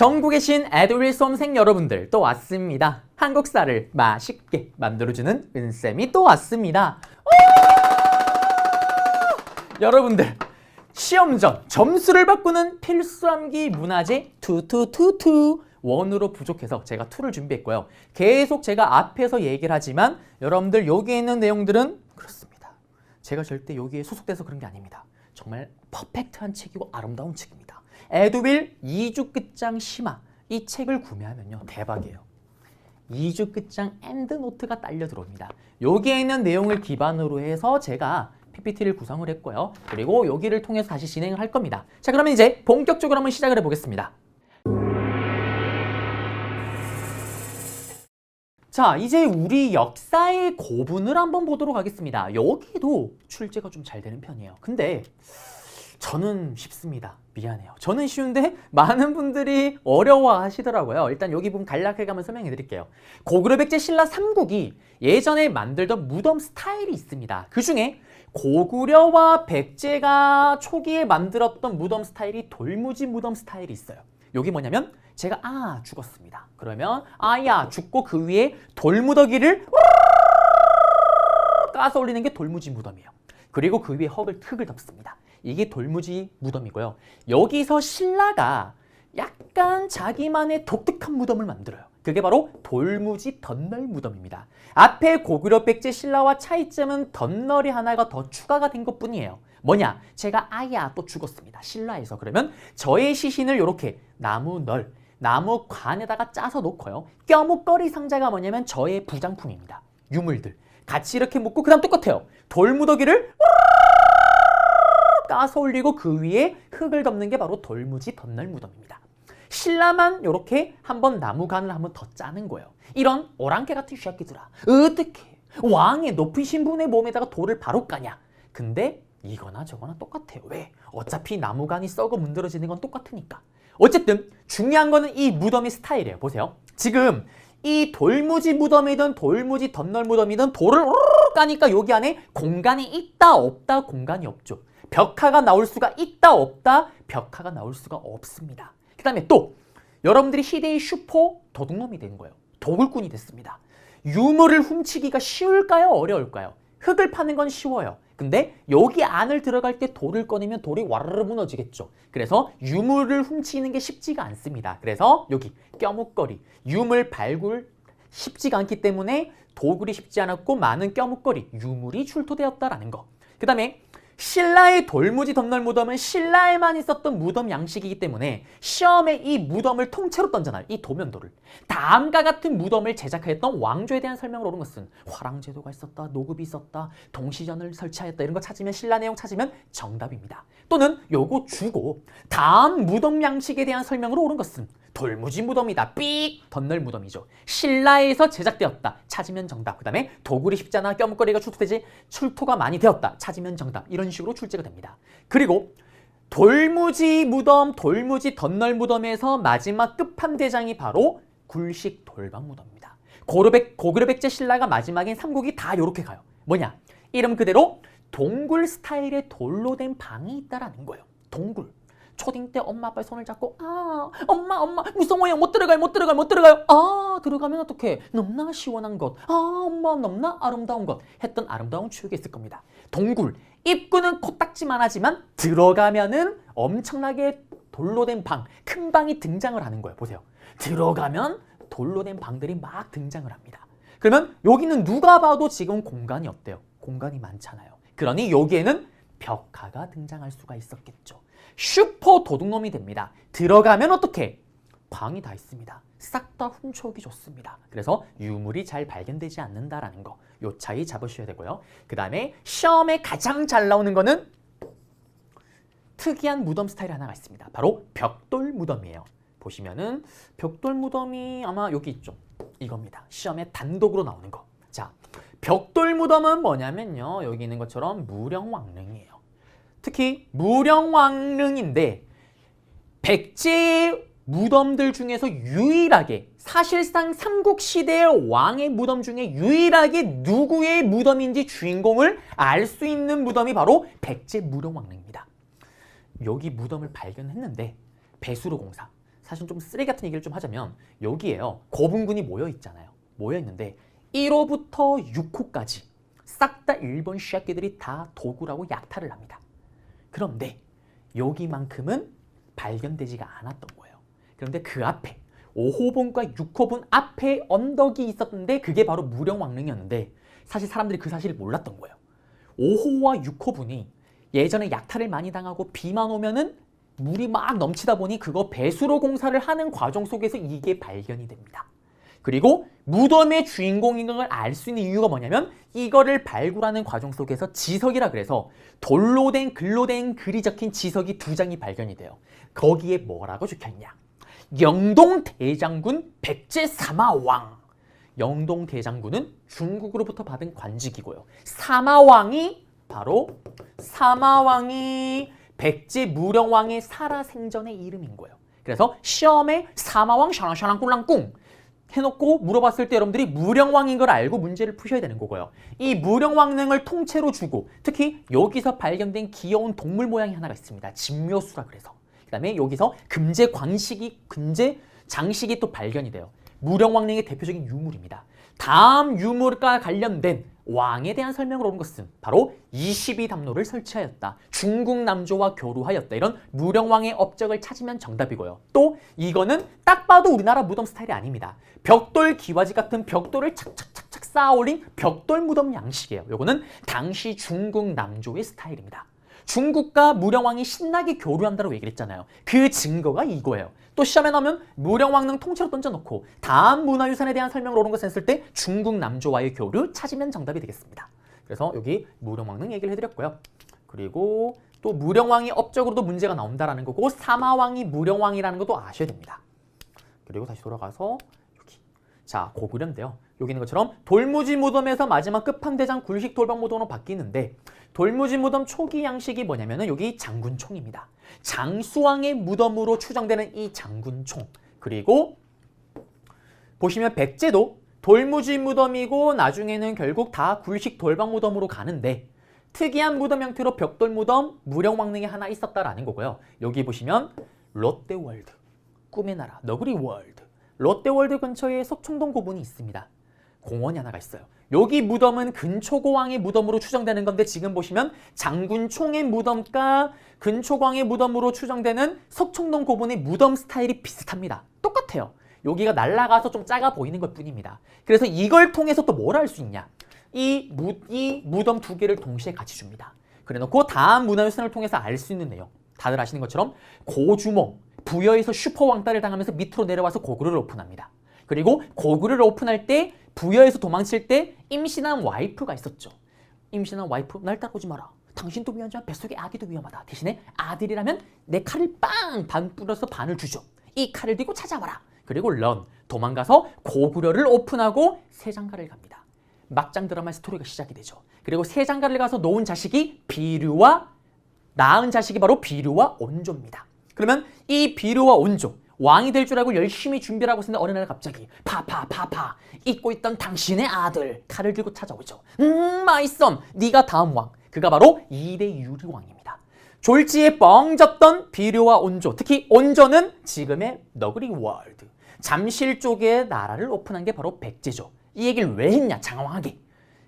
전국에 계신 에듀윌 수험생 여러분들 또 왔습니다. 한국사를 맛있게 만들어주는 은쌤이 또 왔습니다. 여러분들 시험 전 점수를 바꾸는 필수 암기 문화제 2 원으로 부족해서 제가 2를 준비했고요. 계속 제가 앞에서 얘기를 하지만 여러분들 여기에 있는 내용들은 그렇습니다. 제가 절대 여기에 소속돼서 그런 게 아닙니다. 정말 퍼펙트한 책이고 아름다운 책입니다. 에듀윌 2주 끝장 심화 이 책을 구매하면요 대박이에요. 2주 끝장 엔드노트가 딸려 들어옵니다. 여기에 있는 내용을 기반으로 해서 제가 PPT를 구성을 했고요. 그리고 여기를 통해서 다시 진행을 할 겁니다. 자, 그러면 이제 본격적으로 한번 시작을 해보겠습니다. 자, 이제 우리 역사의 고분을 한번 보도록 하겠습니다. 여기도 출제가 좀 잘 되는 편이에요. 근데 저는 쉽습니다. 미안해요. 저는 쉬운데 많은 분들이 어려워하시더라고요. 일단 여기 보면 간략하게 한번 설명해 드릴게요. 고구려 백제 신라 삼국이 예전에 만들던 무덤 스타일이 있습니다. 그 중에 고구려와 백제가 초기에 만들었던 무덤 스타일이 돌무지 무덤 스타일이 있어요. 여기 뭐냐면 제가 죽었습니다. 그러면 야 죽고 그 위에 돌무더기를 까서 올리는 게 돌무지 무덤이에요. 그리고 그 위에 흙을 덮습니다. 이게 돌무지 무덤이고요. 여기서 신라가 약간 자기만의 독특한 무덤을 만들어요. 그게 바로 돌무지 덧널 무덤입니다. 앞에 고구려 백제 신라와 차이점은 덧널이 하나가 더 추가가 된 것뿐이에요. 뭐냐? 제가 또 죽었습니다. 신라에서. 그러면 저의 시신을 이렇게 나무널, 나무관에다가 짜서 놓고요. 껴묵거리 상자가 뭐냐면 저의 부장품입니다. 유물들. 같이 이렇게 묶고 그 다음 똑같아요. 돌무더기를 까서 올리고 그 위에 흙을 덮는 게 바로 돌무지 덧널 무덤입니다. 신라만 이렇게 한번 나무관을 한번 더 짜는 거예요. 이런 오랑캐 같은 쉐끼들아, 어떻게 왕의 높은 신분의 몸에다가 돌을 바로 까냐? 근데 이거나 저거나 똑같아요. 왜? 어차피 나무관이 썩어 문드러지는 건 똑같으니까. 어쨌든 중요한 거는 이 무덤의 스타일이에요. 보세요. 지금 이 돌무지 무덤이든 돌무지 덧널 무덤이든 돌을 까니까 여기 안에 공간이 있다 없다 공간이 없죠. 벽화가 나올 수가 있다 없다 벽화가 나올 수가 없습니다. 그 다음에 또 여러분들이 시대의 슈퍼 도둑놈이 된 거예요. 도굴꾼이 됐습니다. 유물을 훔치기가 쉬울까요? 어려울까요? 흙을 파는 건 쉬워요. 근데 여기 안을 들어갈 때 돌을 꺼내면 돌이 와르르 무너지겠죠. 그래서 유물을 훔치는 게 쉽지가 않습니다. 그래서 여기 껴묵거리, 유물 발굴 쉽지가 않기 때문에 도굴이 쉽지 않았고 많은 껴묵거리, 유물이 출토되었다라는 거. 그 다음에 신라의 돌무지 덧널 무덤은 신라에만 있었던 무덤 양식이기 때문에 시험에 이 무덤을 통째로 던져놔요. 이 도면도를. 다음과 같은 무덤을 제작하였던 왕조에 대한 설명을 오른 것은 화랑제도가 있었다, 노급이 있었다, 동시전을 설치하였다 이런 거 찾으면 신라 내용 찾으면 정답입니다. 또는 요거 주고 다음 무덤 양식에 대한 설명을 오른 것은 돌무지 무덤이다. 덧널 무덤이죠. 신라에서 제작되었다. 찾으면 정답. 그 다음에 도굴이 쉽잖아. 껴묵거리가 출토가 많이 되었다. 찾으면 정답. 이런 식으로 출제가 됩니다. 그리고 돌무지 무덤, 돌무지 덧널 무덤에서 마지막 끝판대장이 바로 굴식 돌방 무덤입니다. 고구려 백제 신라가 마지막엔 삼국이 다 이렇게 가요. 뭐냐? 이름 그대로 동굴 스타일의 돌로 된 방이 있다라는 거예요. 동굴. 초딩 때 엄마 아빠의 손을 잡고 엄마 무서워요. 못 들어가요. 들어가면 어떡해. 넘나 시원한 것. 엄마 넘나 아름다운 것. 했던 아름다운 추억이 있을 겁니다. 동굴. 입구는 코딱지만 하지만 들어가면은 엄청나게 돌로 된 방, 큰 방이 등장을 하는 거예요. 보세요. 들어가면 돌로 된 방들이 막 등장을 합니다. 그러면 여기는 누가 봐도 지금 공간이 없대요. 공간이 많잖아요. 그러니 여기에는 벽화가 등장할 수가 있었겠죠. 슈퍼 도둑놈이 됩니다. 들어가면 어떻게? 방이 다 있습니다. 싹 다 훔쳐오기 좋습니다. 그래서 유물이 잘 발견되지 않는다라는 거. 요 차이 잡으셔야 되고요. 그 다음에 시험에 가장 잘 나오는 거는 특이한 무덤 스타일 하나가 있습니다. 바로 벽돌 무덤이에요. 보시면은 벽돌 무덤이 아마 여기 있죠. 이겁니다. 시험에 단독으로 나오는 거. 자, 벽돌 무덤은 뭐냐면요. 여기 있는 것처럼 무령왕릉이에요. 특히 무령왕릉인데 백제의 무덤들 중에서 유일하게 사실상 삼국시대의 왕의 무덤 중에 유일하게 누구의 무덤인지 주인공을 알 수 있는 무덤이 바로 백제 무령왕릉입니다. 여기 무덤을 발견했는데 배수로 공사 사실 좀 쓰레기 같은 얘기를 좀 하자면 여기에요. 고분군이 모여 있잖아요. 모여 있는데 1호부터 6호까지 싹 다 일본 쉐끼들이 다 도굴하고 약탈을 합니다. 그런데 여기만큼은 발견되지가 않았던 거예요. 그런데 그 앞에 5호분과 6호분 앞에 언덕이 있었는데 그게 바로 무령왕릉이었는데 사실 사람들이 그 사실을 몰랐던 거예요. 5호와 6호분이 예전에 약탈을 많이 당하고 비만 오면은 물이 막 넘치다 보니 그거 배수로 공사를 하는 과정 속에서 이게 발견이 됩니다. 그리고 무덤의 주인공인 걸 알 수 있는 이유가 뭐냐면 이거를 발굴하는 과정 속에서 지석이라 그래서 돌로 된 글로 된 글이 적힌 지석이 2장이 발견이 돼요. 거기에 뭐라고 적혀있냐? 영동대장군 백제사마왕. 영동대장군은 중국으로부터 받은 관직이고요. 사마왕이 바로 백제 무령왕의 살아생전의 이름인 거예요. 그래서 시험에 사마왕 샤랑샤랑 꿀랑꿍 해놓고 물어봤을 때 여러분들이 무령왕인 걸 알고 문제를 푸셔야 되는 거고요. 이 무령왕릉을 통째로 주고 특히 여기서 발견된 귀여운 동물 모양이 하나가 있습니다. 진묘수라 그래서. 그 다음에 여기서 금제 장식이 또 발견이 돼요. 무령왕릉의 대표적인 유물입니다. 다음 유물과 관련된 왕에 대한 설명을 온 것은 바로 22담로를 설치하였다. 중국 남조와 교류하였다. 이런 무령왕의 업적을 찾으면 정답이고요. 또 이거는 딱 봐도 우리나라 무덤 스타일이 아닙니다. 벽돌 기와집 같은 벽돌을 착착착착 쌓아 올린 벽돌 무덤 양식이에요. 요거는 당시 중국 남조의 스타일입니다. 중국과 무령왕이 신나게 교류한다고 얘기를 했잖아요. 그 증거가 이거예요. 또 시험에 나오면 무령왕릉 통째로 던져놓고 다음 문화유산에 대한 설명을 옳은 것을 했을 때 중국 남조와의 교류 찾으면 정답이 되겠습니다. 그래서 여기 무령왕릉 얘기를 해드렸고요. 그리고 또 무령왕이 업적으로도 문제가 나온다라는 거고 사마왕이 무령왕이라는 것도 아셔야 됩니다. 그리고 다시 돌아가서 여기 자 고구려인데요. 여기 있는 것처럼 돌무지 무덤에서 마지막 끝판대장 굴식 돌방 무덤으로 바뀌는데 돌무지 무덤 초기 양식이 뭐냐면은 여기 장군총입니다. 장수왕의 무덤으로 추정되는 이 장군총. 그리고 보시면 백제도 돌무지 무덤이고 나중에는 결국 다 굴식 돌방 무덤으로 가는데 특이한 무덤 형태로 벽돌 무덤 무령왕릉에 하나 있었다라는 거고요. 여기 보시면 롯데월드, 꿈의 나라, 너구리 월드, 롯데월드 근처에 석총동 고분이 있습니다. 공원이 하나가 있어요. 여기 무덤은 근초고왕의 무덤으로 추정되는 건데 지금 보시면 장군총의 무덤과 근초고왕의 무덤으로 추정되는 석총동 고분의 무덤 스타일이 비슷합니다. 똑같아요. 여기가 날아가서 좀 작아 보이는 것 뿐입니다. 그래서 이걸 통해서 또 뭘 할 수 있냐? 이 무덤 2개를 동시에 같이 줍니다. 그래놓고 다음 문화유산을 통해서 알 수 있는 내용. 다들 아시는 것처럼 고주몽, 부여에서 슈퍼왕따를 당하면서 밑으로 내려와서 고구려를 오픈합니다. 그리고 고구려를 오픈할 때 부여에서 도망칠 때 임신한 와이프가 있었죠. 임신한 와이프, 날 따라오지 마라. 당신도 위험하지만 뱃속의 아기도 위험하다. 대신에 아들이라면 내 칼을 빵! 반 뿌려서 반을 주죠. 이 칼을 들고 찾아와라. 그리고 도망가서 고구려를 오픈하고 세장가를 갑니다. 막장 드라마의 스토리가 시작이 되죠. 그리고 세장가를 가서 놓은 자식이 낳은 자식이 바로 비류와 온조입니다. 그러면 이 비류와 온조 왕이 될 줄 알고 열심히 준비를 하고 있는데 어느 날 갑자기 파파 잊고 있던 당신의 아들 칼을 들고 찾아오죠. 마이 선, 네가 다음 왕. 그가 바로 2대 유리왕입니다. 졸지에 뻥졌던 비류와 온조, 특히 온조는 지금의 너구리 월드, 잠실 쪽에 나라를 오픈한 게 바로 백제죠. 이 얘기를 왜 했냐 장황하게.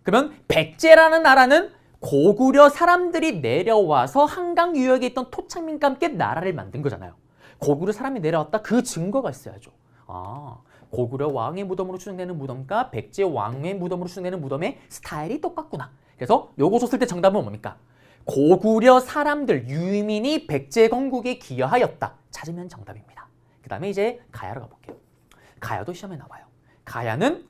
그러면 백제라는 나라는 고구려 사람들이 내려와서 한강 유역에 있던 토착민과 함께 나라를 만든 거잖아요. 고구려 사람이 내려왔다 그 증거가 있어야죠. 고구려 왕의 무덤으로 추정되는 무덤과 백제 왕의 무덤으로 추정되는 무덤의 스타일이 똑같구나. 그래서 요거 줬을 때 정답은 뭡니까? 고구려 사람들 유민이 백제 건국에 기여하였다. 찾으면 정답입니다. 그 다음에 이제 가야로 가볼게요. 가야도 시험에 나와요. 가야는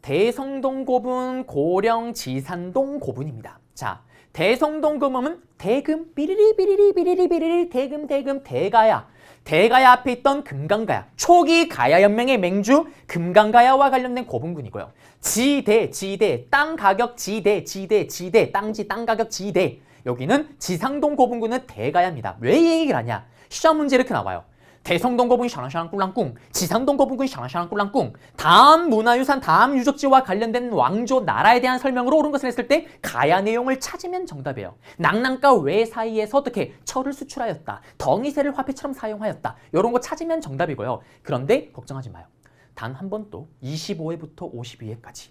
대성동 고분, 고령 지산동 고분입니다. 자, 대성동 고분은 대금 비리리 대금 대가야. 대가야 앞에 있던 금강가야. 초기 가야연맹의 맹주 금강가야와 관련된 고분군이고요. 지대 땅 가격 지대 땅지 땅 가격 지대. 여기는 지상동 고분군은 대가야입니다. 왜 이 얘기를 하냐? 시험 문제 이렇게 나와요. 대성동거북이 샤랑샤랑 꿀랑꿍, 지상동거북이 샤랑샤랑 꿀랑꿍. 다음 문화유산, 다음 유적지와 관련된 왕조, 나라에 대한 설명으로 옳은 것을 했을 때 가야 내용을 찾으면 정답이에요. 낭랑과 외 사이에서 어떻게 철을 수출하였다, 덩이새를 화폐처럼 사용하였다, 이런 거 찾으면 정답이고요. 그런데 걱정하지 마요. 단 한 번 또 25회부터 52회까지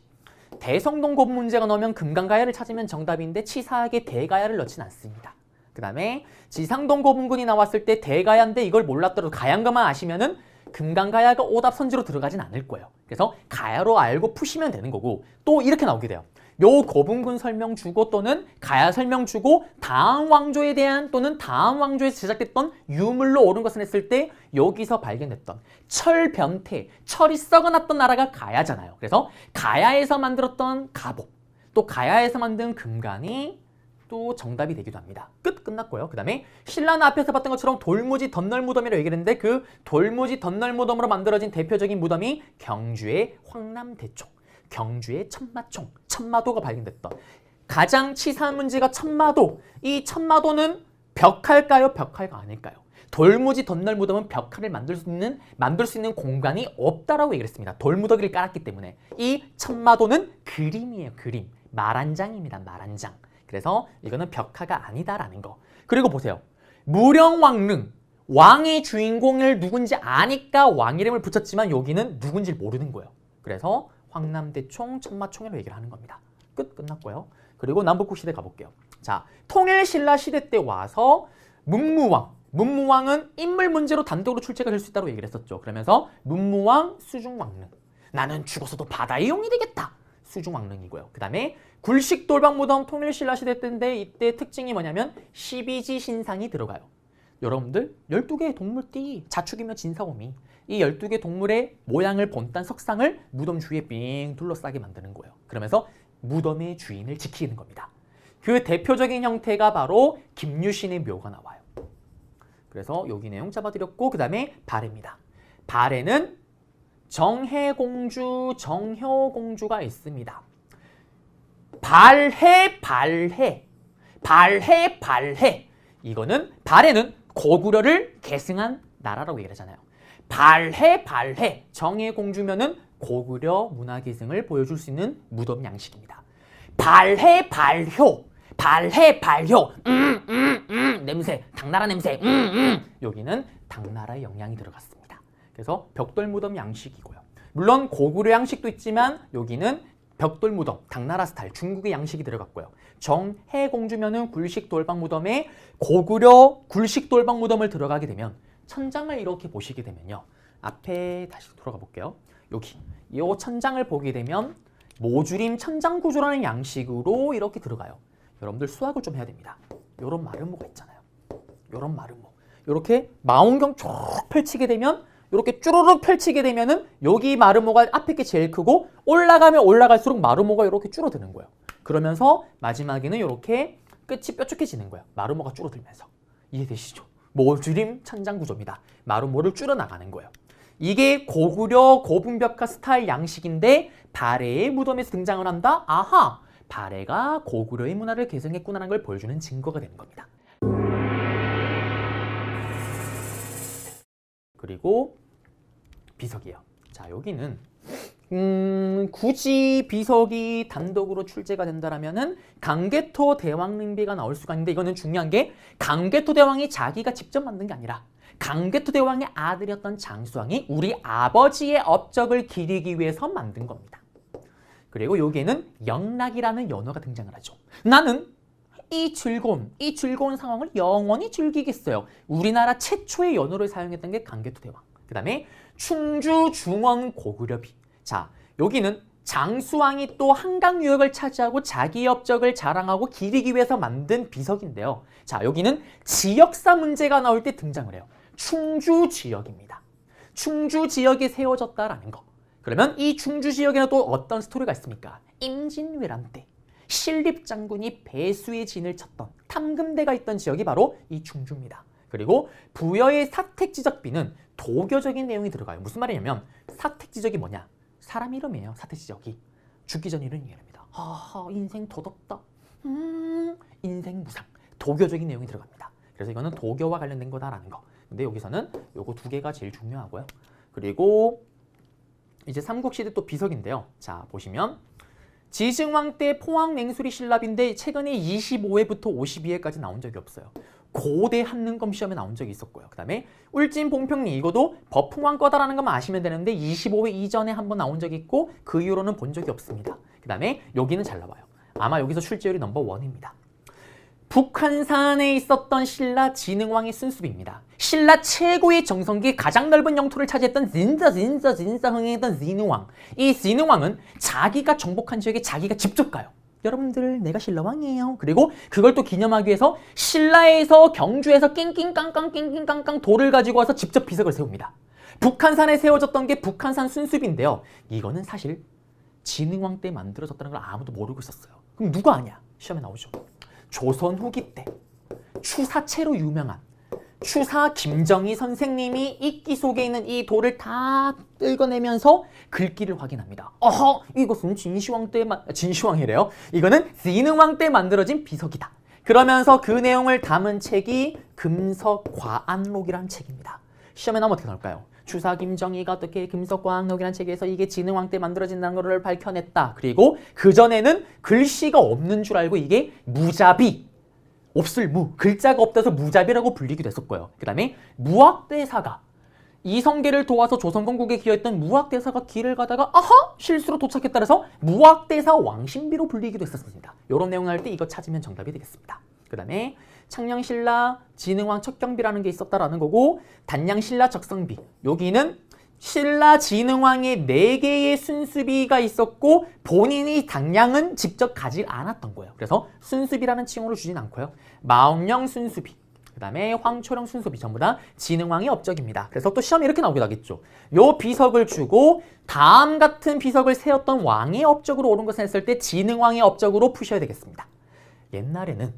대성동거북 문제가 나오면 금강가야를 찾으면 정답인데 치사하게 대가야를 넣진 않습니다. 그 다음에 지상동거북군이 나왔을 때 대가야인데 이걸 몰랐더라도 가야인 것만 아시면은 금강가야가 오답 선지로 들어가진 않을 거예요. 그래서 가야로 알고 푸시면 되는 거고, 또 이렇게 나오게 돼요. 요 거북군 설명 주고 또는 가야 설명 주고 다음 왕조에 대한 또는 다음 왕조에서 제작됐던 유물로 옳은 것을 했을 때 여기서 발견됐던 철 변태, 철이 썩어났던 나라가 가야잖아요. 그래서 가야에서 만들었던 갑옷, 또 가야에서 만든 금관이 또 정답이 되기도 합니다. 끝났고요. 그 다음에 신라는 앞에서 봤던 것처럼 돌무지 덧널 무덤이라고 얘기를 했는데 그 돌무지 덧널 무덤으로 만들어진 대표적인 무덤이 경주의 황남대총, 경주의 천마총, 천마도가 발견됐던 가장 치사한 문제가 천마도. 이 천마도는 벽화일까요? 벽화가 아닐까요? 돌무지 덧널 무덤은 벽화를 만들 수 있는 공간이 없다라고 얘기를 했습니다. 돌무더기를 깔았기 때문에. 이 천마도는 그림이에요. 그림. 말 한 장입니다. 말 한 장. 그래서 이거는 벽화가 아니다라는 거. 그리고 보세요. 무령왕릉. 왕의 주인공을 누군지 아니까 왕 이름을 붙였지만 여기는 누군지 모르는 거예요. 그래서 황남대총, 천마총이라고 얘기를 하는 겁니다. 끝났고요. 그리고 남북국 시대 가볼게요. 자, 통일신라 시대 때 와서 문무왕은 인물 문제로 단독으로 출제가 될 수 있다고 얘기를 했었죠. 그러면서 문무왕, 수중왕릉. 나는 죽어서도 바다의 용이 되겠다. 수중왕릉이고요. 그 다음에 굴식돌박무덤 통일신라 시대 때인데 이때 특징이 뭐냐면 12지 신상이 들어가요. 여러분들 12개의 동물띠, 자축이며 진사오미, 이 12개 동물의 모양을 본딴 석상을 무덤 주위에 빙 둘러싸게 만드는 거예요. 그러면서 무덤의 주인을 지키는 겁니다. 그 대표적인 형태가 바로 김유신의 묘가 나와요. 그래서 여기 내용 잡아드렸고, 그 다음에 발해입니다. 발해는 정혜공주, 정효공주가 있습니다. 발해. 이거는 발해는 고구려를 계승한 나라라고 얘기를 하잖아요. 발해. 정혜공주면은 고구려 문화 계승을 보여줄 수 있는 무덤 양식입니다. 발효. 냄새, 당나라 냄새. 여기는 당나라의 영향이 들어갔습니다. 그래서 벽돌 무덤 양식이고요. 물론 고구려 양식도 있지만 여기는 벽돌 무덤, 당나라 스타일, 중국의 양식이 들어갔고요. 정혜공주면은 굴식 돌박 무덤에 고구려 굴식 돌박 무덤을 들어가게 되면 천장을 이렇게 보시게 되면요. 앞에 다시 돌아가 볼게요. 여기 이 천장을 보게 되면 모주림 천장 구조라는 양식으로 이렇게 들어가요. 여러분들 수학을 좀 해야 됩니다. 요런 마름모가 있잖아요. 요런 마름모. 이렇게 망원경 쭉 펼치게 되면 이렇게 쭈루룩 펼치게 되면은 여기 마름모가 앞에 게 제일 크고 올라가면 올라갈수록 마름모가 이렇게 줄어드는 거예요. 그러면서 마지막에는 이렇게 끝이 뾰족해지는 거예요. 마름모가 줄어들면서. 이해되시죠? 모주림 천장 구조입니다. 마름모를 줄여나가는 거예요. 이게 고구려 고분벽화 스타일 양식인데 발해의 무덤에서 등장을 한다? 아하! 발해가 고구려의 문화를 계승했구나라는 걸 보여주는 증거가 되는 겁니다. 그리고 비석이에요. 자, 여기는 굳이 비석이 단독으로 출제가 된다라면은 강개토 대왕릉비가 나올 수가 있는데, 이거는 중요한 게 강개토 대왕이 자기가 직접 만든 게 아니라 강개토 대왕의 아들이었던 장수왕이 우리 아버지의 업적을 기리기 위해서 만든 겁니다. 그리고 여기에는 영락이라는 연어가 등장을 하죠. 나는 이 즐거운 상황을 영원히 즐기겠어요. 우리나라 최초의 연어를 사용했던 게 강개토 대왕. 그 다음에 충주 중원 고구려비. 자, 여기는 장수왕이 또 한강 유역을 차지하고 자기의 업적을 자랑하고 기리기 위해서 만든 비석인데요. 자, 여기는 지역사 문제가 나올 때 등장을 해요. 충주 지역입니다. 충주 지역이 세워졌다라는 거. 그러면 이 충주 지역에는 또 어떤 스토리가 있습니까? 임진왜란 때 신립장군이 배수의 진을 쳤던 탐금대가 있던 지역이 바로 이 충주입니다. 그리고 부여의 사택지적비는 도교적인 내용이 들어가요. 무슨 말이냐면 사택지적이 뭐냐? 사람 이름이에요. 사택지적이. 죽기 전 이런 얘기합니다. 하하, 인생 더덥다. 인생 무상. 도교적인 내용이 들어갑니다. 그래서 이거는 도교와 관련된 거다라는 거. 근데 여기서는 요거 두 개가 제일 중요하고요. 그리고 이제 삼국시대 또 비석인데요. 자, 보시면 지증왕 때 포항 맹수리 신랍인데 최근에 25회부터 52회까지 나온 적이 없어요. 고대 한능검 시험에 나온 적이 있었고요. 그 다음에 울진 봉평리 이거도 버풍왕 거다라는 것만 아시면 되는데 25회 이전에 한번 나온 적이 있고 그 이후로는 본 적이 없습니다. 그 다음에 여기는 잘 나와요. 아마 여기서 출제율이 넘버1입니다. 북한산에 있었던 신라 진흥왕의 순수비입니다. 신라 최고의 정성기 가장 넓은 영토를 차지했던 진짜 흥행했던 진흥왕. 이 진흥왕은 자기가 정복한 지역에 자기가 직접 가요. 여러분들 내가 신라왕이에요. 그리고 그걸 또 기념하기 위해서 신라에서 경주에서 낑낑깡깡 돌을 가지고 와서 직접 비석을 세웁니다. 북한산에 세워졌던 게 북한산 순수비인데요. 이거는 사실 진흥왕 때 만들어졌다는 걸 아무도 모르고 있었어요. 그럼 누가 아냐? 시험에 나오죠. 조선 후기 때 추사체로 유명한 추사 김정희 선생님이 이끼 속에 있는 이 돌을 다 뜯어내면서 글귀를 확인합니다. 어허, 이것은 진시황이래요. 이거는 진흥왕 때 만들어진 비석이다. 그러면서 그 내용을 담은 책이 금석과안록이라는 책입니다. 시험에 나오면 어떻게 나올까요? 추사 김정희가 어떻게 금석과안록이라는 책에서 이게 진흥왕 때 만들어진다는 것을 밝혀냈다. 그리고 그전에는 글씨가 없는 줄 알고 이게 무자비, 없을 무, 글자가 없다서 무자비라고 불리기도 했었고요. 그 다음에 무학대사가 이성계를 도와서 조선건국에 기여했던 무학대사가 길을 가다가 아하! 실수로 도착했다 해서 무학대사 왕신비로 불리기도 했었습니다. 이런 내용을 할 때 이거 찾으면 정답이 되겠습니다. 그 다음에 창녕신라 진흥왕 척경비라는 게 있었다라는 거고 단양신라 적성비, 여기는 신라 진흥왕의 4개의 순수비가 있었고 본인이 당량은 직접 가지 않았던 거예요. 그래서 순수비라는 칭호를 주진 않고요. 마운령 순수비, 그 다음에 황초령 순수비 전부 다 진흥왕의 업적입니다. 그래서 또 시험에 이렇게 나오기도 하겠죠. 요 비석을 주고 다음 같은 비석을 세웠던 왕의 업적으로 옳은 것을 했을 때 진흥왕의 업적으로 푸셔야 되겠습니다. 옛날에는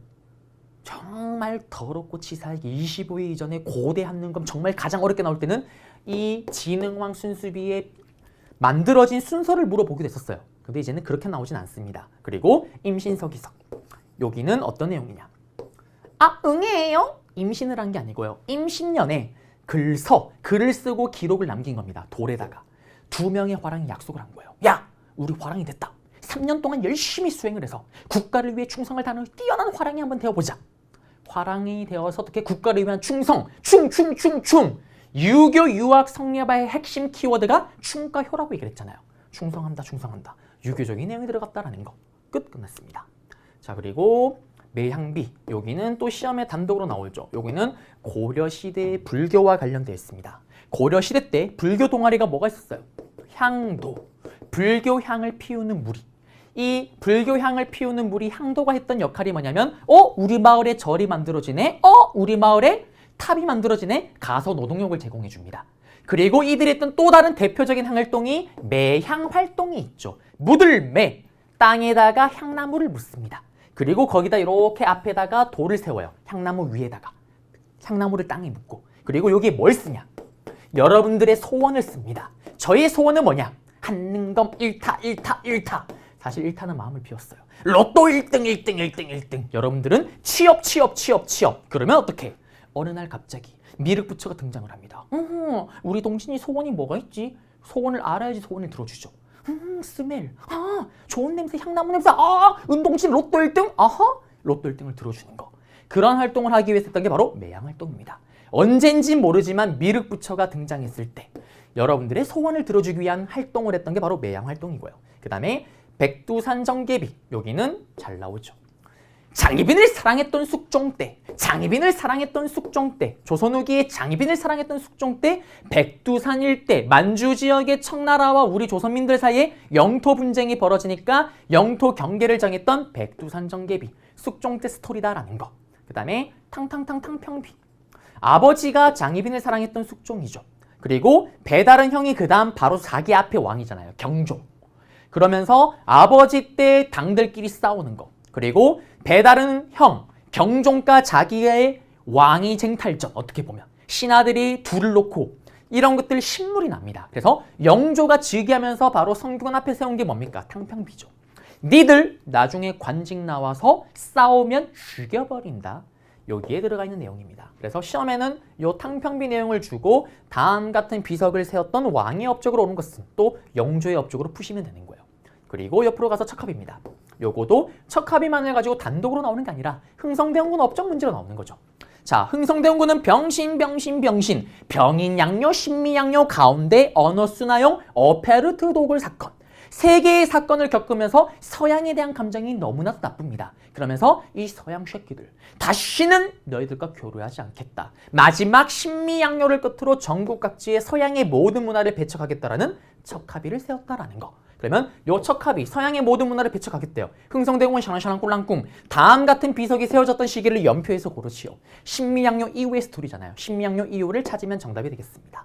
정말 더럽고 치사하게 25회 이전에 고대 한능검 정말 가장 어렵게 나올 때는 이 진흥왕 순수비에 만들어진 순서를 물어보기도 했었어요. 근데 이제는 그렇게 나오진 않습니다. 그리고 임신서기석, 여기는 어떤 내용이냐? 아, 응애예요? 임신을 한 게 아니고요. 임신년에 글을 쓰고 기록을 남긴 겁니다. 돌에다가 2명의 화랑이 약속을 한 거예요. 야, 우리 화랑이 됐다. 3년 동안 열심히 수행을 해서 국가를 위해 충성을 다하는 뛰어난 화랑이 한번 되어보자. 화랑이 되어서 어떻게 국가를 위한 충성, 유교 유학 성리학의 핵심 키워드가 충가효라고 얘기를 했잖아요. 충성한다. 유교적인 내용이 들어갔다라는 거. 끝났습니다. 자, 그리고 매향비, 여기는 또 시험에 단독으로 나오죠. 여기는 고려시대의 불교와 관련되어 있습니다. 고려시대 때 불교 동아리가 뭐가 있었어요? 향도, 불교 향을 피우는 무리. 이 불교 향을 피우는 무리 향도가 했던 역할이 뭐냐면 우리 마을에 절이 만들어지네? 우리 마을에 탑이 만들어지네? 가서 노동력을 제공해 줍니다. 그리고 이들이 했던 또 다른 대표적인 활동이 매향 활동이 있죠. 묻을 매, 땅에다가 향나무를 묻습니다. 그리고 거기다 이렇게 앞에다가 돌을 세워요. 향나무 위에다가. 향나무를 땅에 묻고. 그리고 여기에 뭘 쓰냐? 여러분들의 소원을 씁니다. 저의 소원은 뭐냐? 한능검 1타. 사실 1타는 마음을 비웠어요. 로또 1등. 여러분들은 취업. 그러면 어떻게? 어느 날 갑자기 미륵부처가 등장을 합니다. 우리 동진이 소원이 뭐가 있지? 소원을 알아야지 소원을 들어주죠. 스멜. 좋은 냄새, 향나무 냄새. 은동진 로또 1등? 로또 1등을 들어주는 거. 그런 활동을 하기 위해서 했던 게 바로 매향 활동입니다. 언젠진 모르지만 미륵부처가 등장했을 때 여러분들의 소원을 들어주기 위한 활동을 했던 게 바로 매향 활동이고요. 그 다음에 백두산 정계비, 여기는 잘 나오죠. 장희빈을 사랑했던 숙종 때, 조선 후기에 장희빈을 사랑했던 숙종 때 백두산 일대 만주 지역의 청나라와 우리 조선민들 사이에 영토 분쟁이 벌어지니까 영토 경계를 정했던 백두산 정계비, 숙종 때 스토리다라는 거. 그 다음에 탕평비, 아버지가 장희빈을 사랑했던 숙종이죠. 그리고 배다른 형이 그 다음 바로 자기 앞에 왕이잖아요. 경종. 그러면서 아버지 때 당들끼리 싸우는 거. 그리고 배다른 형, 경종과 자기의 왕위 쟁탈전, 어떻게 보면 신하들이 둘을 놓고 이런 것들 신물이 납니다. 그래서 영조가 즉위하면서 바로 성균관 앞에 세운 게 뭡니까? 탕평비죠. 니들 나중에 관직 나와서 싸우면 죽여버린다. 여기에 들어가 있는 내용입니다. 그래서 시험에는 이 탕평비 내용을 주고 다음 같은 비석을 세웠던 왕의 업적으로 오는 것은 또 영조의 업적으로 푸시면 되는 거예요. 그리고 옆으로 가서 척합입니다. 요거도 척합이만을 가지고 단독으로 나오는 게 아니라 흥성대원군 업적 문제로 나오는 거죠. 자, 흥성대원군은 병신, 병인양요, 신미양요 가운데 언어순화용 어페르트 도굴 사건. 세 개의 사건을 겪으면서 서양에 대한 감정이 너무나도 나쁩니다. 그러면서 이 서양 새끼들 다시는 너희들과 교류하지 않겠다. 마지막 신미양요를 끝으로 전국 각지의 서양의 모든 문화를 배척하겠다라는 척합의를 세웠다라는 거. 그러면 요 척합의 서양의 모든 문화를 배척하겠대요. 흥성대원군 샤랑샤랑 꿀랑꿍 다음 같은 비석이 세워졌던 시기를 연표해서 고르시오. 신미양요 이후의 스토리잖아요. 신미양요 이후를 찾으면 정답이 되겠습니다.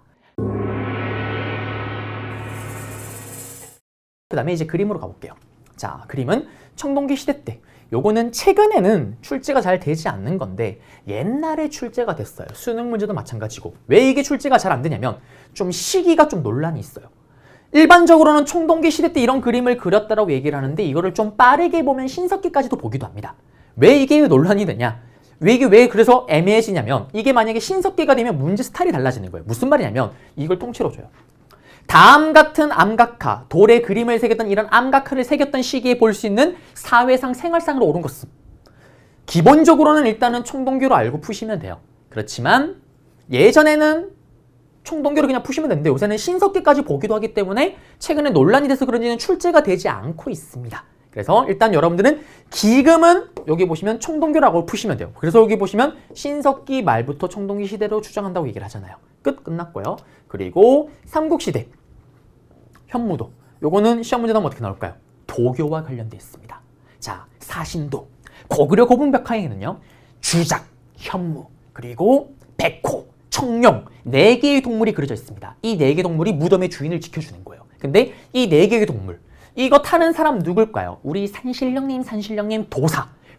그 다음에 이제 그림으로 가볼게요. 자, 그림은 청동기 시대 때. 요거는 최근에는 출제가 잘 되지 않는 건데 옛날에 출제가 됐어요. 수능 문제도 마찬가지고. 왜 이게 출제가 잘 안 되냐면 좀 시기가 좀 논란이 있어요. 일반적으로는 청동기 시대 때 이런 그림을 그렸다라고 얘기를 하는데 이거를 좀 빠르게 보면 신석기까지도 보기도 합니다. 왜 이게 논란이 되냐? 왜 그래서 애매해지냐면 이게 만약에 신석기가 되면 문제 스타일이 달라지는 거예요. 무슨 말이냐면 이걸 통째로 줘요. 다음 같은 암각화, 돌에 그림을 새겼던 이런 암각화를 새겼던 시기에 볼 수 있는 사회상, 생활상으로 옳은 것은 기본적으로는 일단은 청동기로 알고 푸시면 돼요. 그렇지만 예전에는 청동기로 그냥 푸시면 되는데 요새는 신석기까지 보기도 하기 때문에 최근에 논란이 돼서 그런지는 출제가 되지 않고 있습니다. 그래서 일단 여러분들은 기금은 여기 보시면 청동기라고 푸시면 돼요. 그래서 여기 보시면 신석기 말부터 청동기 시대로 추정한다고 얘기를 하잖아요. 끝났고요. 그리고 삼국시대 현무도 요거는 시험 문제 나오면 어떻게 나올까요? 도교와 관련되어 있습니다. 자, 사신도 고구려 고분벽화에는요 주작, 현무, 그리고 백호, 청룡 4개의 동물이 그려져 있습니다. 이 4개 동물이 무덤의 주인을 지켜주는 거예요. 근데 이 4개의 동물 이거 타는 사람 누굴까요? 우리 산신령님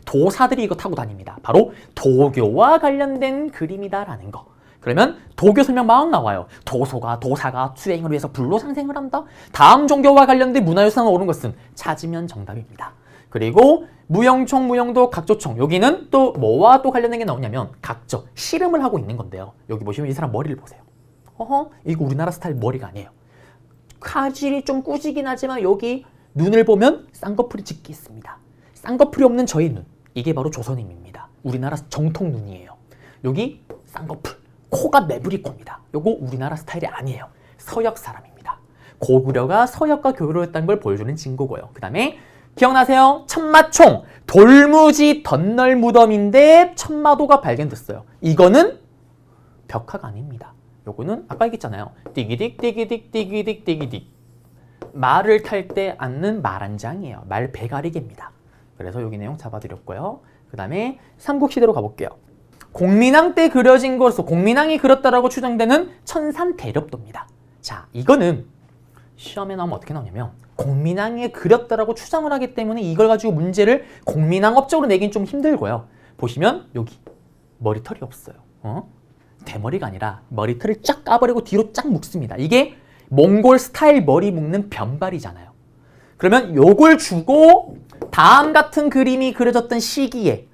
도사들이 이거 타고 다닙니다. 바로 도교와 관련된 그림이다라는 거. 그러면 도교 설명 막 나와요. 도사가 수행을 위해서 불로상생을 한다. 다음 종교와 관련된 문화유산을 오른 것은 찾으면 정답입니다. 그리고 무영총, 무영도, 각조총 여기는 또 뭐와 또 관련된 게 나오냐면 각조, 씨름을 하고 있는 건데요. 여기 보시면 이 사람 머리를 보세요. 이거 우리나라 스타일 머리가 아니에요. 화질이 좀 꾸지긴 하지만 여기 눈을 보면 쌍꺼풀이 짙게 있습니다. 쌍꺼풀이 없는 저의 눈, 이게 바로 조선인입니다. 우리나라 정통 눈이에요. 여기 쌍꺼풀, 코가 매부리코입니다. 요거 우리나라 스타일이 아니에요. 서역 사람입니다. 고구려가 서역과 교류했다는 걸 보여주는 증거고요. 그 다음에 기억나세요? 천마총, 돌무지 덧널 무덤인데 천마도가 발견됐어요. 이거는 벽화가 아닙니다. 요거는 아까 얘기했잖아요. 띠기딕 말을 탈 때 앉는 말한장이에요. 말 배가리개입니다. 그래서 여기 내용 잡아드렸고요. 그 다음에 삼국시대로 가볼게요. 공민왕 때 그려진 것으로 공민왕이 그렸다라고 추정되는 천산 대렵도입니다. 자, 이거는 시험에 나오면 어떻게 나오냐면 공민왕이 그렸다라고 추정을 하기 때문에 이걸 가지고 문제를 공민왕 업적으로 내긴 좀 힘들고요. 보시면 여기 머리털이 없어요. 대머리가 아니라 머리털을 쫙 까버리고 뒤로 쫙 묶습니다. 이게 몽골 스타일 머리 묶는 변발이잖아요. 그러면 요걸 주고 다음 같은 그림이 그려졌던 시기에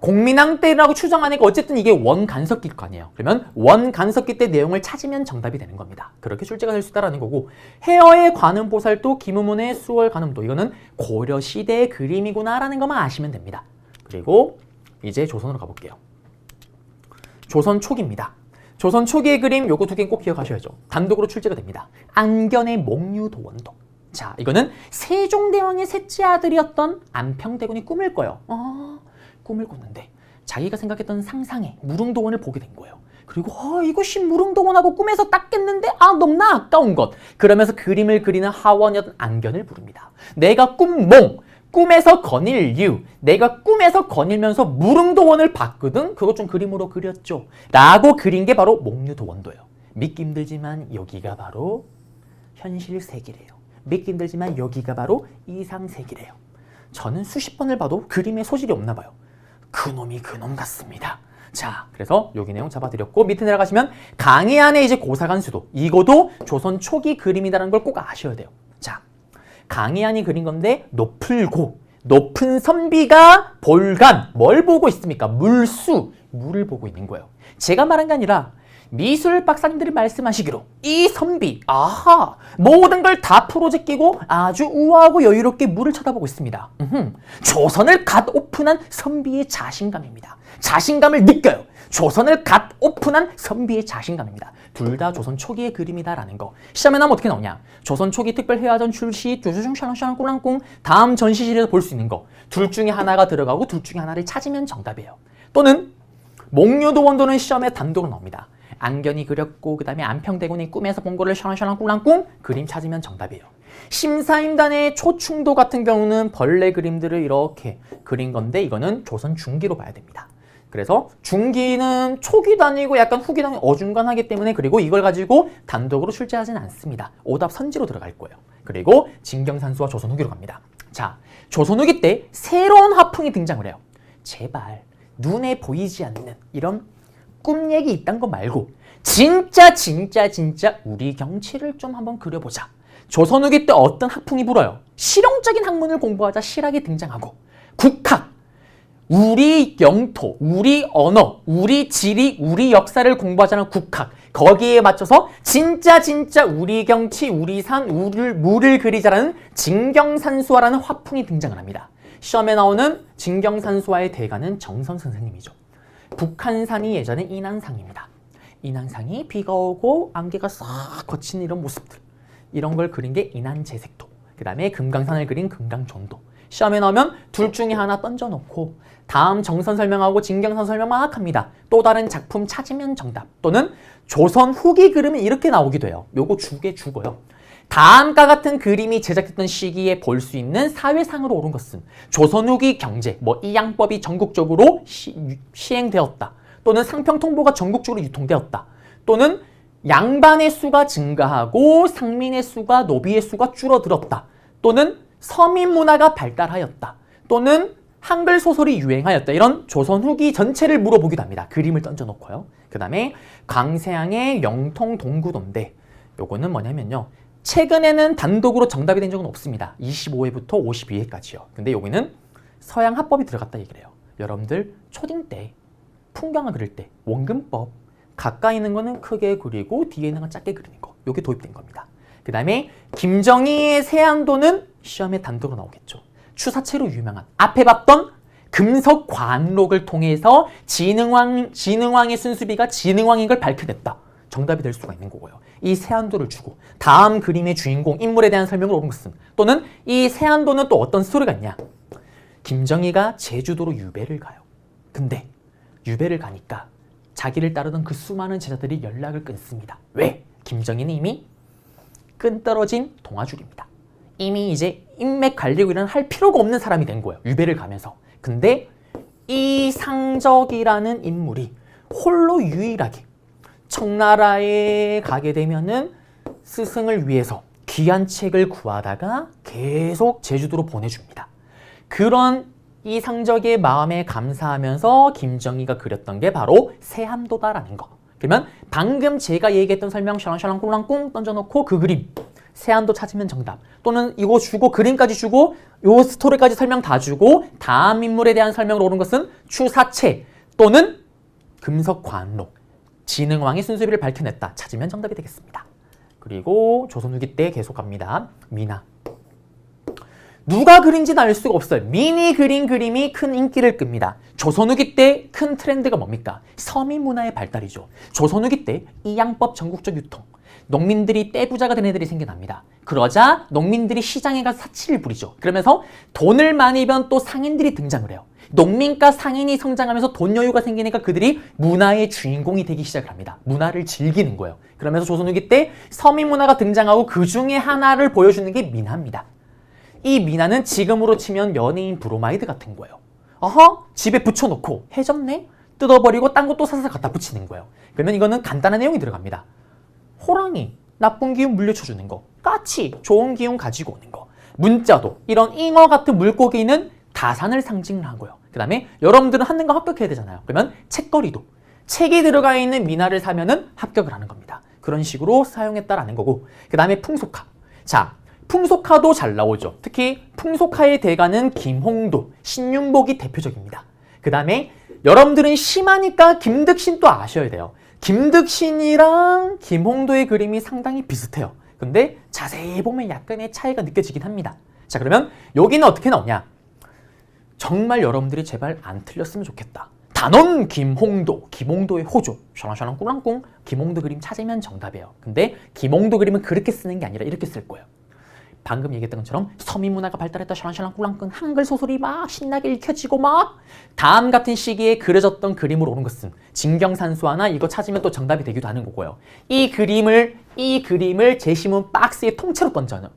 공민왕 때라고 추정하니까 어쨌든 이게 원간석기일 거 아니에요. 그러면 원간석기 때 내용을 찾으면 정답이 되는 겁니다. 그렇게 출제가 될 수 있다는 거고 해어의 관음보살도 김우문의 수월 관음도 이거는 고려시대의 그림이구나라는 것만 아시면 됩니다. 그리고 이제 조선으로 가볼게요. 조선 초기입니다. 조선 초기의 그림 요거 2개 꼭 기억하셔야죠. 단독으로 출제가 됩니다. 안견의 목류도원도. 자, 이거는 세종대왕의 셋째 아들이었던 안평대군이 꿈을 꿔요. 꿈을 꿨는데 자기가 생각했던 상상의 무릉도원을 보게 된 거예요. 그리고 이것이 무릉도원하고 꿈에서 딱 깼는데 너무나 아까운 것. 그러면서 그림을 그리는 하원이었던 안견을 부릅니다. 내가 꿈에서 거닐유. 내가 꿈에서 거닐면서 무릉도원을 봤거든. 그것 좀 그림으로 그렸죠. 라고 그린 게 바로 목류도원도예요. 믿기 힘들지만 여기가 바로 현실 세계래요. 믿기 힘들지만 여기가 바로 이상 세계래요. 저는 수십 번을 봐도 그림에 소질이 없나 봐요. 그놈이 그놈 같습니다. 자, 그래서 여기 내용 잡아드렸고 밑에 내려가시면 강해안의 이제 고사관수도 이거도 조선 초기 그림이라는 걸 꼭 아셔야 돼요. 자, 강해안이 그린 건데 높은 선비가 볼간 뭘 보고 있습니까? 물수, 물을 보고 있는 거예요. 제가 말한 게 아니라 미술 박사님들이 말씀하시기로 이 선비, 아하, 모든 걸 다 풀어제 끼고 아주 우아하고 여유롭게 물을 쳐다보고 있습니다. 조선을 갓 오픈한 선비의 자신감입니다. 자신감을 느껴요. 조선을 갓 오픈한 선비의 자신감입니다. 둘 다 조선 초기의 그림이다라는 거. 시험에 나오면 어떻게 나오냐? 조선 초기 특별회화전 출시, 쭈쭈중 샤랑샤랑 꿀랑꿍, 다음 전시실에서 볼 수 있는 거. 둘 중에 하나가 들어가고 둘 중에 하나를 찾으면 정답이에요. 또는 목요도 원도는 시험에 단독으로 나옵니다. 안견이 그렸고 그 다음에 안평대군이 꿈에서 본 거를 샤랑샤랑 꿀랑꿍 그림 찾으면 정답이에요. 심사임단의 초충도 같은 경우는 벌레 그림들을 이렇게 그린 건데 이거는 조선 중기로 봐야 됩니다. 그래서 중기는 초기도 아니고 약간 후기도 아니고 어중간하기 때문에 그리고 이걸 가지고 단독으로 출제하지는 않습니다. 오답 선지로 들어갈 거예요. 그리고 진경산수와 조선 후기로 갑니다. 자, 조선 후기 때 새로운 화풍이 등장을 해요. 제발 눈에 보이지 않는 이런 꿈 얘기 있단 거 말고 진짜 우리 경치를 좀 한번 그려보자. 조선 후기 때 어떤 학풍이 불어요? 실용적인 학문을 공부하자 실학이 등장하고 국학, 우리 영토, 우리 언어, 우리 지리, 우리 역사를 공부하자는 국학 거기에 맞춰서 진짜 우리 경치, 우리 산, 물을 그리자라는 진경산수화라는 화풍이 등장을 합니다. 시험에 나오는 진경산수화의 대가는 정선 선생님이죠. 북한산이 예전에 인안상입니다. 인안상이 비가 오고 안개가 싹 거친 이런 모습들 이런 걸 그린 게 인안제색도 그 다음에 금강산을 그린 금강전도 시험에 나오면 둘 중에 하나 던져놓고 다음 정선 설명하고 진경산 설명 막 합니다. 또 다른 작품 찾으면 정답 또는 조선 후기 그림은 이렇게 나오기도 해요. 요거 주고요. 다음과 같은 그림이 제작됐던 시기에 볼 수 있는 사회상으로 오른 것은 조선 후기 경제, 이 양법이 전국적으로 시행되었다. 또는 상평통보가 전국적으로 유통되었다. 또는 양반의 수가 증가하고 상민의 수가, 노비의 수가 줄어들었다. 또는 서민 문화가 발달하였다. 또는 한글 소설이 유행하였다. 이런 조선 후기 전체를 물어보기도 합니다. 그림을 던져놓고요. 그 다음에 강세양의 영통 동구도인데 요거는 뭐냐면요. 최근에는 단독으로 정답이 된 적은 없습니다. 25회부터 52회까지요. 근데 여기는 서양 합법이 들어갔다 얘기를 해요. 여러분들 초딩 때 풍경을 그릴 때 원근법 가까이 있는 거는 크게 그리고 뒤에 있는 건 작게 그리는 거. 요게 도입된 겁니다. 그 다음에 김정희의 세안도는 시험에 단독으로 나오겠죠. 추사체로 유명한 앞에 봤던 금석관록을 통해서 진흥왕의 순수비가 진흥왕인 걸 밝혀냈다. 정답이 될 수가 있는 거고요. 이 세안도를 주고 다음 그림의 주인공 인물에 대한 설명을 옳은 것은 또는 이 세안도는 또 어떤 스토리가 있냐. 김정희가 제주도로 유배를 가요. 근데 유배를 가니까 자기를 따르던 그 수많은 제자들이 연락을 끊습니다. 왜? 김정희는 이미 끈떨어진 동아줄입니다. 이미 이제 인맥 관리고 이런 할 필요가 없는 사람이 된 거예요. 유배를 가면서. 근데 이 상적이라는 인물이 홀로 유일하게 청나라에 가게 되면은 스승을 위해서 귀한 책을 구하다가 계속 제주도로 보내줍니다. 그런 이 상적의 마음에 감사하면서 김정희가 그렸던 게 바로 세안도다라는 거. 그러면 방금 제가 얘기했던 설명 샤랑샤랑 꿀랑꿍 던져놓고 그 그림 세안도 찾으면 정답. 또는 이거 주고 그림까지 주고 요 스토리까지 설명 다 주고 다음 인물에 대한 설명을 옳은 것은 추사체 또는 금석관록 진흥왕의 순수비를 밝혀냈다. 찾으면 정답이 되겠습니다. 그리고 조선 후기 때 계속 갑니다. 미나. 누가 그린지는 알 수가 없어요. 민이 그린 그림이 큰 인기를 끕니다. 조선 후기 때 큰 트렌드가 뭡니까? 서민 문화의 발달이죠. 조선 후기 때 이양법 전국적 유통. 농민들이 떼부자가 된 애들이 생겨납니다. 그러자 농민들이 시장에 가서 사치를 부리죠. 그러면서 돈을 많이 번 또 상인들이 등장을 해요. 농민과 상인이 성장하면서 돈 여유가 생기니까 그들이 문화의 주인공이 되기 시작을 합니다. 문화를 즐기는 거예요. 그러면서 조선 후기 때 서민 문화가 등장하고 그 중에 하나를 보여주는 게 미나입니다. 이 미나는 지금으로 치면 연예인 브로마이드 같은 거예요. 집에 붙여놓고 해졌네? 뜯어버리고 딴 것도 사서 갖다 붙이는 거예요. 그러면 이거는 간단한 내용이 들어갑니다. 호랑이, 나쁜 기운 물려쳐주는 거. 까치, 좋은 기운 가지고 오는 거. 문자도, 이런 잉어 같은 물고기는 다산을 상징을 하고요. 그 다음에 여러분들은 하는 거 합격해야 되잖아요. 그러면 책거리도, 책이 들어가 있는 미나를 사면은 합격을 하는 겁니다. 그런 식으로 사용했다라는 거고. 그 다음에 풍속화. 자, 풍속화도 잘 나오죠. 특히 풍속화의 대가는 김홍도, 신윤복이 대표적입니다. 그 다음에 여러분들은 심하니까 김득신 또 아셔야 돼요. 김득신이랑 김홍도의 그림이 상당히 비슷해요. 근데 자세히 보면 약간의 차이가 느껴지긴 합니다. 자, 그러면 여기는 어떻게 나오냐? 정말 여러분들이 제발 안 틀렸으면 좋겠다. 단원 김홍도, 김홍도의 호조, 샤랑샤랑 꿀랑꿍, 김홍도 그림 찾으면 정답이에요. 근데 김홍도 그림은 그렇게 쓰는 게 아니라 이렇게 쓸 거예요. 방금 얘기했던 것처럼 서민문화가 발달했다 샤랑샤랑 꿀랑꿍 한글 소설이 막 신나게 읽혀지고 막 다음 같은 시기에 그려졌던 그림으로 오는 것은 진경산수화나 이거 찾으면 또 정답이 되기도 하는 거고요. 이 그림을 제시문 박스에 통째로 던져요.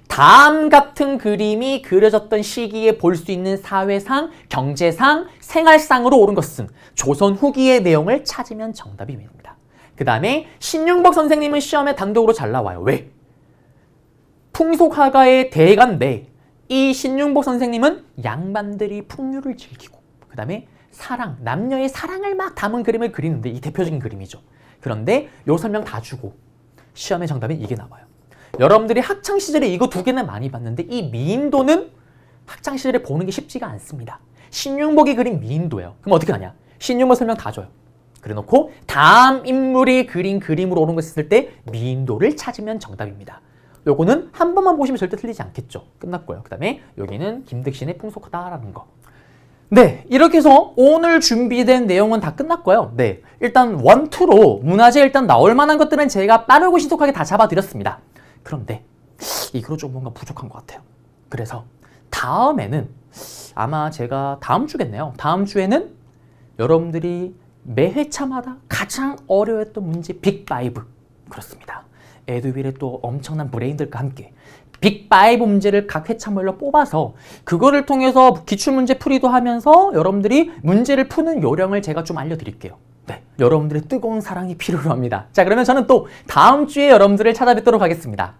다음 같은 그림이 그려졌던 시기에 볼 수 있는 사회상, 경제상, 생활상으로 오른 것은 조선 후기의 내용을 찾으면 정답입니다. 그 다음에 신윤복 선생님은 시험에 단독으로 잘 나와요. 왜? 풍속화가의 대가인데 이 신윤복 선생님은 양반들이 풍류를 즐기고 그 다음에 사랑, 남녀의 사랑을 막 담은 그림을 그리는데 이 대표적인 그림이죠. 그런데 요 설명 다 주고 시험의 정답은 이게 나와요. 여러분들이 학창시절에 이거 두 개는 많이 봤는데 이 미인도는 학창시절에 보는 게 쉽지가 않습니다. 신윤복이 그린 미인도예요. 그럼 어떻게 하냐? 신윤복 설명 다 줘요. 그래놓고 다음 인물이 그린 그림으로 오는 것을 쓸 때 미인도를 찾으면 정답입니다. 요거는 한 번만 보시면 절대 틀리지 않겠죠. 끝났고요. 그 다음에 여기는 김득신의 풍속하다라는 거. 네, 이렇게 해서 오늘 준비된 내용은 다 끝났고요. 네, 일단 1, 2로 문화재 일단 나올 만한 것들은 제가 빠르고 신속하게 다 잡아드렸습니다. 그런데 이거로 좀 뭔가 부족한 것 같아요. 그래서 다음에는 아마 제가 다음 주겠네요. 다음 주에는 여러분들이 매 회차마다 가장 어려웠던 문제 빅5 그렇습니다. 에듀윌의 또 엄청난 브레인들과 함께 빅5 문제를 각 회차별로 뽑아서 그거를 통해서 기출문제 풀이도 하면서 여러분들이 문제를 푸는 요령을 제가 좀 알려드릴게요. 네, 여러분들의 뜨거운 사랑이 필요로 합니다. 자, 그러면 저는 또 다음 주에 여러분들을 찾아뵙도록 하겠습니다.